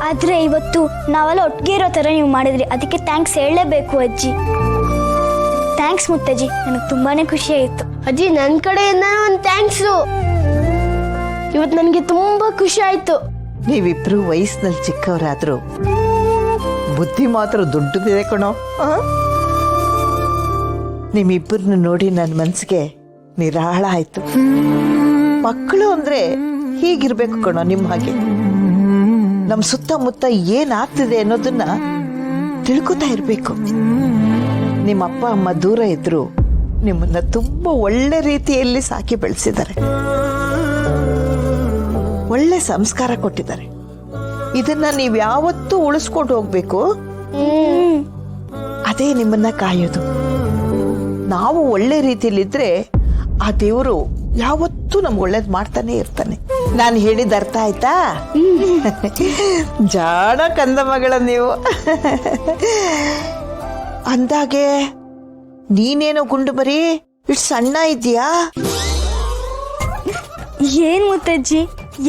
ಆದ್ರೆ ಇವತ್ತು ನಾವೆಲ್ಲ ಒಟ್ಟಿಗೆ ಇರೋ ತರ ನೀವು ಮಾಡಿದ್ರಿ, ಅದಕ್ಕೆ ಥ್ಯಾಂಕ್ಸ್ ಹೇಳಲೇಬೇಕು ಅಜ್ಜಿ. ಥ್ಯಾಂಕ್ಸ್ ಮುತ್ತಜ್ಜಿ, ನನಗೆ ತುಂಬಾನೇ ಖುಷಿ ಆಯಿತು. ಅಜ್ಜಿ ನನ್ನ ಕಡೆಯಿಂದ ಒಂದು ಥ್ಯಾಂಕ್ಸು. ಇವತ್ತು ನನಗೆ ತುಂಬಾ ಖುಷಿ ಆಯ್ತು. ನೀವಿಬ್ರು ವಯಸ್ಸಿನಲ್ಲಿ ಚಿಕ್ಕವರಾದ್ರು ಬುದ್ಧಿ ಮಾತ್ರ ದೊಡ್ಡದಿದೆ ಕಣೋ. ನಿಮ್ಮಿಬ್ಬರನ್ನ ನೋಡಿ ನನ್ನ ಮನಸ್ಸಿಗೆ ನಿರಾಳ ಆಯ್ತು. ಮಕ್ಕಳು ಅಂದ್ರೆ ಹೀಗಿರ್ಬೇಕು ಕಣೋ, ನಿಮ್ಮ ಹಾಗೆ ನಮ್ಮ ಸುತ್ತಮುತ್ತ ಏನಾಗ್ತಿದೆ ಅನ್ನೋದನ್ನ ತಿಳ್ಕೊತಾ ಇರ್ಬೇಕು. ನಿಮ್ಮ ಅಪ್ಪ ಅಮ್ಮ ದೂರ ಇದ್ರು ನಿಮ್ಮನ್ನ ತುಂಬಾ ಒಳ್ಳೆ ರೀತಿಯಲ್ಲಿ ಸಾಕಿ ಬೆಳೆಸಿದ್ದಾರೆ, ಒಳ್ಳೆ ಸಂಸ್ಕಾರ ಕೊಟ್ಟಿದ್ದಾರೆ. ಇದನ್ನ ನೀವು ಯಾವತ್ತೂ ಉಳಿಸ್ಕೊಂಡು ಹೋಗ್ಬೇಕು. ಅದೇ ನಿಮ್ಮನ್ನ ಕಾಯೋದು. ನಾವು ಒಳ್ಳೆ ರೀತಿಯಲ್ಲಿದ್ರೆ ಆ ದೇವರು ಯಾವತ್ತೂ ನಮ್ಗೆ ಒಳ್ಳೇದು ಮಾಡ್ತಾನೆ ಇರ್ತಾನೆ. ನಾನು ಹೇಳಿದ ಅರ್ಥ ಆಯ್ತಾ? ಜಾಣ ಕಂದ ಮಗಳ ನೀವು. ಅಂದಾಗೆ ನೀನೇನೋ ಗುಂಡು ಮರಿ ಇಷ್ಟು ಸಣ್ಣ ಇದೆಯಾ? ಏನ್ ಮುತ್ತಜ್ಜಿ,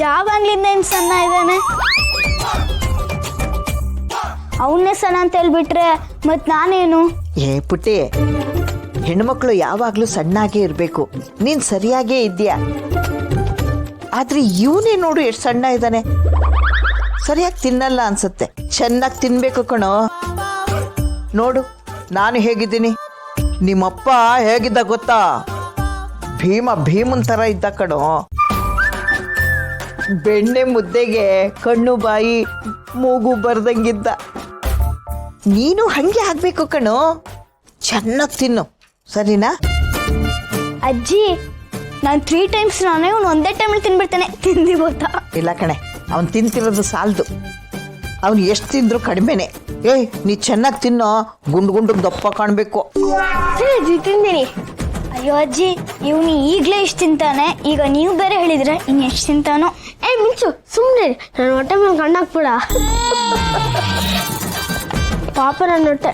ಯಾವಾಗ್ಲಿಂದ ಏನ್ ಸಣ್ಣ ಇದ್ದಾನೆ? ಅವನ್ನೇ ಸಣ್ಣ ಅಂತ ಹೇಳ್ಬಿಟ್ರೆ ಮತ್ ನಾನೇನು? ಏ ಪುಟ್ಟಿ, ಹೆಣ್ಮಕ್ಳು ಯಾವಾಗ್ಲೂ ಸಣ್ಣಾಗೇ ಇರ್ಬೇಕು. ನೀನ್ ಸರಿಯಾಗೇ ಇದ್ಯಾ. ಆದ್ರೆ ಇವನೇ ನೋಡು ಎಷ್ಟು ಸಣ್ಣ ಇದ್ದಾನೆ. ಸರಿಯಾಗಿ ತಿನ್ನಲ್ಲ ಅನ್ಸತ್ತೆ. ಚೆನ್ನಾಗಿ ತಿನ್ಬೇಕು ಕಣೋ. ನೋಡು ನಾನು ಹೇಗಿದ್ದೀನಿ, ನಿಮ್ಮಪ್ಪ ಹೇಗಿದ್ದ ಗೊತ್ತಾ? ಭೀಮನ್ ತರ ಇದ್ದ ಕಣೋ. ಬೆಣ್ಣೆ ಮುದ್ದೆಗೆ ಕಣ್ಣು ಬಾಯಿ ಮೂಗು ಬರ್ದಂಗಿದ್ದ. ನೀನು ಹಂಗೆ ಆಗ್ಬೇಕು ಕಣೋ. ಚೆನ್ನಾಗಿ ತಿನ್ನು, ಸರಿನಾ? ಅಜ್ಜಿ, ನಾನು 3 times ನಾನೇ ಒಂದೇ ಟೈಮಲ್ಲಿ ತಿನ್ಬಿಡ್ತೇನೆ. ತಿಂದಿ ಗೊತ್ತಾ? ಇಲ್ಲ ಕಣೆ, ಅವನು ತಿಂತಿರೋದು ಸಾಲದು. ಅವನು ಎಷ್ಟು ತಿಂದ್ರು ಕಡಿಮೆನೆ. ಏಯ್, ನೀ ಚೆನ್ನಾಗಿ ತಿನ್ನೋ, ಗುಂಡು ದಪ್ಪ ಕಾಣಬೇಕು. ಸರಿ ಅಜ್ಜಿ, ತಿಂತೀನಿ. ಅಯ್ಯೋ ಅಜ್ಜಿ, ಇವನು ಈಗಲೇ ಇಷ್ಟು ತಿಂತಾನೆ, ಈಗ ನೀವು ಬೇರೆ ಹೇಳಿದ್ರೆ ಇನ್ನು ಎಷ್ಟು ತಿಂತಾನೋ. ಮಿಂಚು ಸುಮ್ಮನೆ, ನನ್ನ ಹೊಟ್ಟೆ ಮೇಲೆ ಕಣ್ಣಾಕ್ಬಿಡ. ಪಾಪ ನನ್ನ ಹೊಟ್ಟೆ.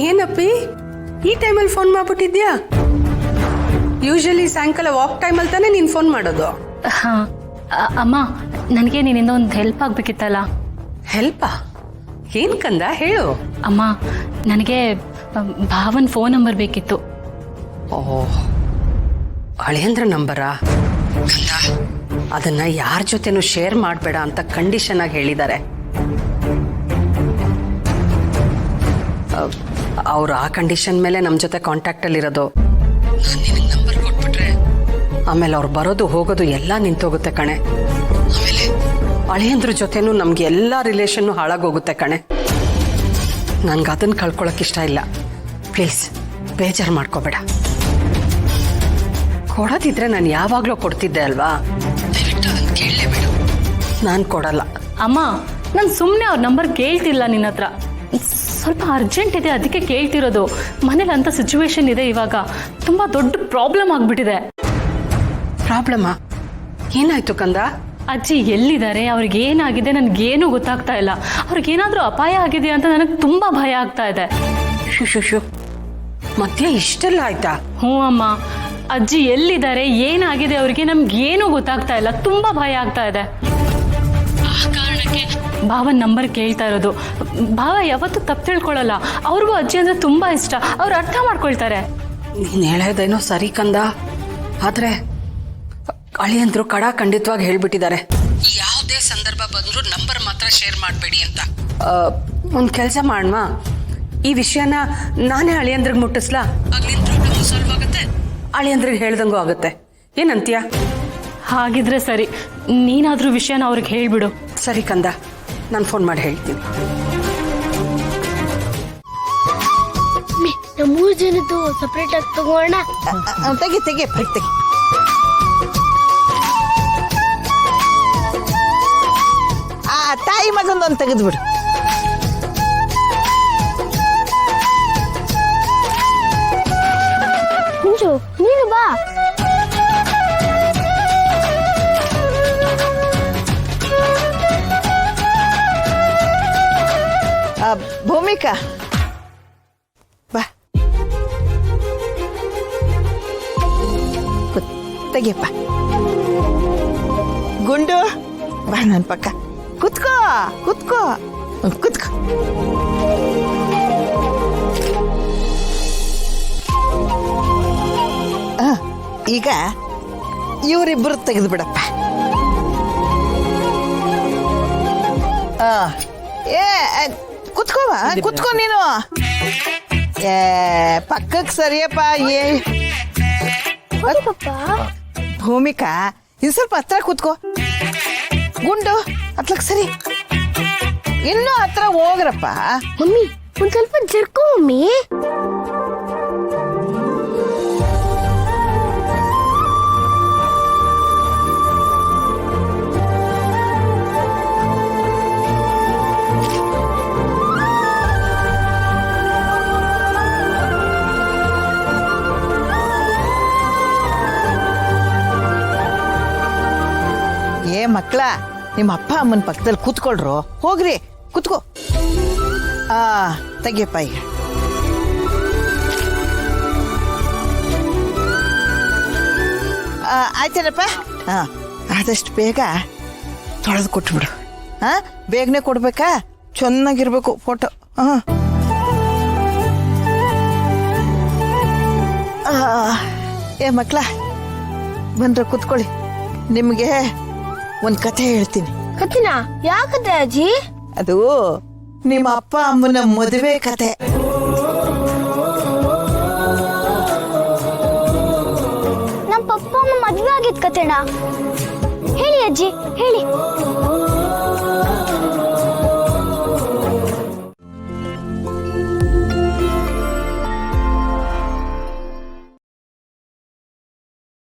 ಏನಪ್ಪಿ ಈ ಟೈಮಲ್ಲಿ ಫೋನ್ ಮಾಡ್ಬಿಟ್ಟಿದ್ಯಾ? ಯೂಶಲಿ ಸಾಯಂಕಾಲ ವಾಕ್ ಟೈಮಲ್ಲಿ ತಾನೇ ನೀನು ಫೋನ್ ಮಾಡೋದು. ಹಾ ಅಮ್ಮ, ನನಗೆ ನಿನ್ನಿಂದ ಒಂದು ಹೆಲ್ಪ್ ಆಗಬೇಕಿತ್ತಲ್ಲ. ಹೆಲ್ಪಾ? ಏನ್ ಕಂದ, ಹೇಳು. ಅಮ್ಮ, ನನಗೆ ಭಾವನ್ ಫೋನ್ ನಂಬರ್ ಬೇಕಿತ್ತು. ಓಹ್, ಅಳಿಯಂದ್ರ ನಂಬರಾ? ಅದನ್ನ ಯಾರ ಜೊತೆನೂ ಶೇರ್ ಮಾಡಬೇಡ ಅಂತ ಕಂಡೀಷನ್ ಆಗಿ ಹೇಳಿದ್ದಾರೆ. ಅವ್ರು ಆ ಕಂಡೀಷನ್ ಮೇಲೆ ನಮ್ಮ ಜೊತೆ ಕಾಂಟ್ಯಾಕ್ಟಲ್ಲಿ ಇರೋದು. ನಾನು ನಿನಗೆ ನಂಬರ್ ಕೊಟ್ಬಿಟ್ರೆ ಆಮೇಲೆ ಅವ್ರು ಬರೋದು ಹೋಗೋದು ಎಲ್ಲ ನಿಂತೋಗುತ್ತೆ ಕಣೆ. ಆಮೇಲೆ ಅಳಿಯಂದ್ರ ಜೊತೆನೂ ನಮ್ಗೆ ಎಲ್ಲ ರಿಲೇಷನ್ನು ಹಾಳಾಗೋಗುತ್ತೆ ಕಣೆ. ನನ್ಗೆ ಅದನ್ನು ಕಳ್ಕೊಳಕ್ ಇಷ್ಟ ಇಲ್ಲ. ಪ್ಲೀಸ್ ಬೇಜಾರು ಮಾಡ್ಕೋಬೇಡ. ಕೊಡೋದಿದ್ರೆ ನಾನು ಯಾವಾಗಲೂ ಕೊಡ್ತಿದ್ದೆ ಅಲ್ವಾ? ದಯವಿಟ್ಟು ಅದನ್ನು ಕೇಳಲೇಬೇಡ. ನಾನು ಕೊಡಲ್ಲ. ಅಮ್ಮ, ನಾನು ಸುಮ್ಮನೆ ಅವ್ರ ನಂಬರ್ ಕೇಳ್ತಿಲ್ಲ. ನಿನ್ನ ಹತ್ರ ಸ್ವಲ್ಪ ಅರ್ಜೆಂಟ್ ಇದೆ, ಅದಕ್ಕೆ ಕೇಳ್ತಿರೋದು. ಮನೇಲಿ ಅಂತ ಸಿಚುವೇಶನ್ ಇದೆ ಇವಾಗ. ತುಂಬ ದೊಡ್ಡ ಪ್ರಾಬ್ಲಮ್ ಆಗ್ಬಿಟ್ಟಿದೆ. ಪ್ರಾಬ್ಲಮಾ? ಏನಾಯ್ತು ಕಂದ? ಅಜ್ಜಿ ಎಲ್ಲಿದ್ದಾರೆ, ಅವ್ರಿಗೆ ಏನಾಗಿದೆ ನನಗೇನು ಗೊತ್ತಾಗ್ತಾ ಇಲ್ಲ. ಅವ್ರಿಗೇನಾದರೂ ಅಪಾಯ ಆಗಿದೆ ಅಂತ ನನಗೆ ತುಂಬ ಭಯ ಆಗ್ತಾ ಇದೆ. ಶು ಮಧ್ಯ ಇಷ್ಟೆಲ್ಲ ಆಯ್ತಾ? ಹ್ಞೂ ಅಮ್ಮ, ಅಜ್ಜಿ ಎಲ್ಲಿದ್ದಾರೆ, ಏನಾಗಿದೆ ಅವ್ರಿಗೆ ನಮ್ಗೇನು ಗೊತ್ತಾಗ್ತಾ ಇಲ್ಲ. ತುಂಬ ಭಯ ಆಗ್ತಾ ಇದೆ. ಆ ಕಾರಣಕ್ಕೆ ಭಾವನ್ ನಂಬರ್ ಕೇಳ್ತಾ ಇರೋದು. ಭಾವ ಯಾವತ್ತೂ ತಪ್ಪು ತಿಳ್ಕೊಳ್ಳಲ್ಲ. ಅವ್ರಿಗೂ ಅಜ್ಜಿ ಅಂದ್ರೆ ತುಂಬ ಇಷ್ಟ. ಅವ್ರು ಅರ್ಥ ಮಾಡ್ಕೊಳ್ತಾರೆ. ನೀನು ಹೇಳೋದೇನೋ ಸರಿ ಕಂದ, ಆದ್ರೆ ಅಳಿಯಂದ್ರು ಖಂಡಿತವಾಗಿ ಹೇಳ್ಬಿಟ್ಟಿದ್ದಾರೆ, ಯಾವುದೇ ಸಂದರ್ಭ ಬಂದರೂ ನಂಬರ್ ಮಾತ್ರ ಶೇರ್ ಮಾಡಬೇಡಿ ಅಂತ. ಒಂದು ಕೆಲಸ ಮಾಡೋಣ, ಈ ವಿಷಯನ ನಾನೇ ಅಳಿಯಂದ್ರಿಗೆ ಮುಟ್ಟಿಸ್ಲಾ? ಆಗ್ಲಿನ ಪ್ರಾಬ್ಲಮ್ ಸಾಲ್ವ್ ಆಗುತ್ತೆ, ಅಳಿಯಂದ್ರಿಗೆ ಹೇಳ್ದಂಗೂ ಆಗುತ್ತೆ. ಏನಂತೀಯ? ಹಾಗಿದ್ರೆ ಸರಿ, ನೀನಾದ್ರೂ ವಿಷಯನ ಅವ್ರಿಗೆ ಹೇಳ್ಬಿಡು. ಸರಿ ಕಂದ, ನಾನು ಫೋನ್ ಮಾಡಿ ಹೇಳ್ತೀನಿ. ನಮ್ಮ 3 ಜನದ್ದು ಸಪ್ರೇಟ್ ಆಗಿ ತಗೋಣ. ತೆಗಿ ತೆಗಿ. ಆ ತಾಯಿ ಮಗಂದೊಂದು ತೆಗೆದ್ಬಿಡು. ಮಿಂಚು, ನೀನು ಬಾ. ಭೂಮಿಕಾ ಬಾ. ತೆಗಿಯಪ್ಪ. ಗುಂಡು ಬಾ ನನ್ನ ಪಕ್ಕ ಕುತ್ಕೋ ಕುತ್ಕೋ ಕುತ್ಕೋ. ಈಗ ಇವರಿಬ್ಬರು ತೆಗೆದು ಬಿಡಪ್ಪ. ಏ ಕುತ್ಕೋವ ಕುತ್ಕೋ ನೀನು. ಏ ಪಕ್ಕಕ್ಕೆ ಸರಿಯಪ್ಪ. ಏ ಭೂಮಿಕಾ ಇನ್ ಸ್ವಲ್ಪ ಹತ್ರ ಕೂತ್ಕೋ. ಗುಂಡು ಹತ್ಲಕ್ ಸರಿ, ಇನ್ನೂ ಹತ್ರ ಹೋಗ್ರಪ್ಪ. ಮಮ್ಮಿ ಒಂದ್ ಸ್ವಲ್ಪ ಜರ್ಕೋ ಮಮ್ಮಿ. ಏ ಮಕ್ಕಳ, ನಿಮ್ಮ ಅಪ್ಪ ಅಮ್ಮನ ಪಕ್ಕದಲ್ಲಿ ಕೂತ್ಕೊಳ್ರು. ಹೋಗ್ರಿ ಕೂತ್ಕೋ. ತೆಗಿಯಪ್ಪ ಈಗ. ಆಯ್ತೇನಪ್ಪ. ಆದಷ್ಟು ಬೇಗ ತೊಳೆದು ಕೊಟ್ಬಿಡು. ಬೇಗನೆ ಕೊಡ್ಬೇಕಾ? ಚೆನ್ನಾಗಿರ್ಬೇಕು ಫೋಟೋ. ಏ ಮಕ್ಕಳ ಬಂದ್ರೆ ಕೂತ್ಕೊಳ್ಳಿ. ನಿಮಗೆ ಒಂದು ಕಥೆ ಹೇಳ್ತೀನಿ. ಕಥೆನಾ? ಯಾಕತೆ ಅಜ್ಜಿ? ಅದು ನಿಮ್ಮ ಅಪ್ಪ ಅಮ್ಮನ ಮದುವೆ ಕಥೆ. ನಮ್ಮ ಪಪ್ಪ ಅಮ್ಮ ಮದುವೆ ಆಗಿದ್ ಕತೆನಾ? ಹೇಳಿ ಅಜ್ಜಿ ಹೇಳಿ.